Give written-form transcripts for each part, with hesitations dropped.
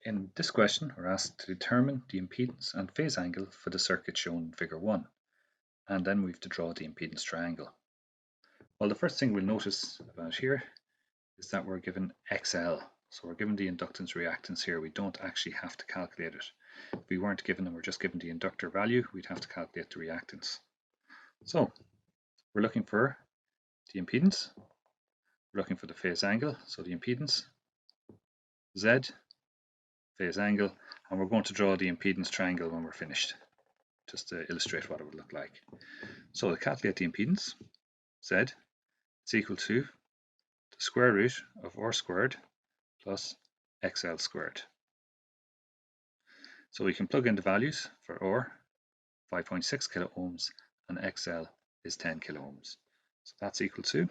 In this question, we're asked to determine the impedance and phase angle for the circuit shown in figure 1, and then we have to draw the impedance triangle. Well, the first thing we'll notice about here is that we're given XL. So we're given the inductance reactance here. We don't actually have to calculate it. If we weren't given and we're just given the inductor value, we'd have to calculate the reactance. So we're looking for the impedance, we're looking for the phase angle, so the impedance, Z, phase angle, and we're going to draw the impedance triangle when we're finished, just to illustrate what it would look like. So to calculate the impedance, Z, is equal to the square root of R squared plus XL squared. So we can plug in the values for R, 5.6 kilo ohms, and XL is 10 kilo ohms. So that's equal to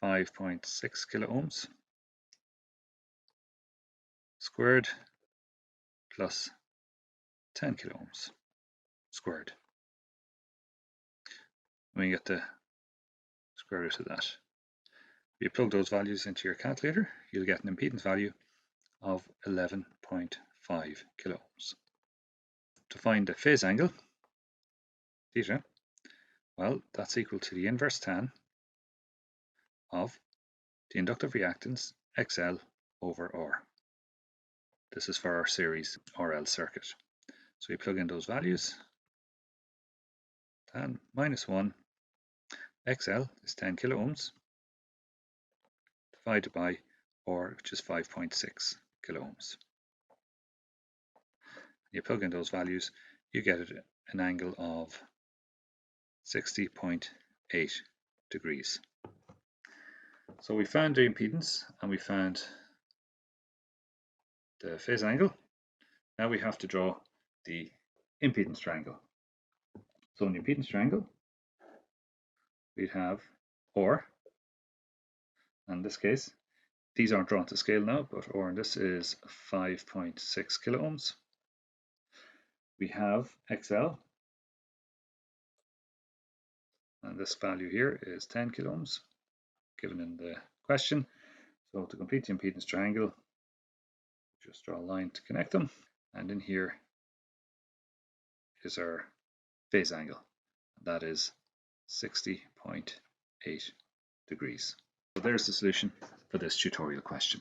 5.6 kilo ohms squared plus 10 kilo ohms squared. We get the square root of that. If you plug those values into your calculator, you'll get an impedance value of 11.5 kilo ohms. To find the phase angle, theta, well, that's equal to the inverse tan of the inductive reactance XL over R. This is for our series RL circuit. So we plug in those values. Tan minus 1, XL is 10 kilo ohms, divided by R, which is 5.6 kilo ohms. You plug in those values, you get an angle of 60.8 degrees. So we found the impedance and we found the phase angle. Now we have to draw the impedance triangle. So in the impedance triangle, we'd have R, and in this case, these aren't drawn to scale now, but R in this is 5.6 kilo ohms. We have XL, and this value here is 10 kilo ohms, given in the question. So to complete the impedance triangle, just draw a line to connect them, and in here is our phase angle. That is 60.8 degrees. So there's the solution for this tutorial question.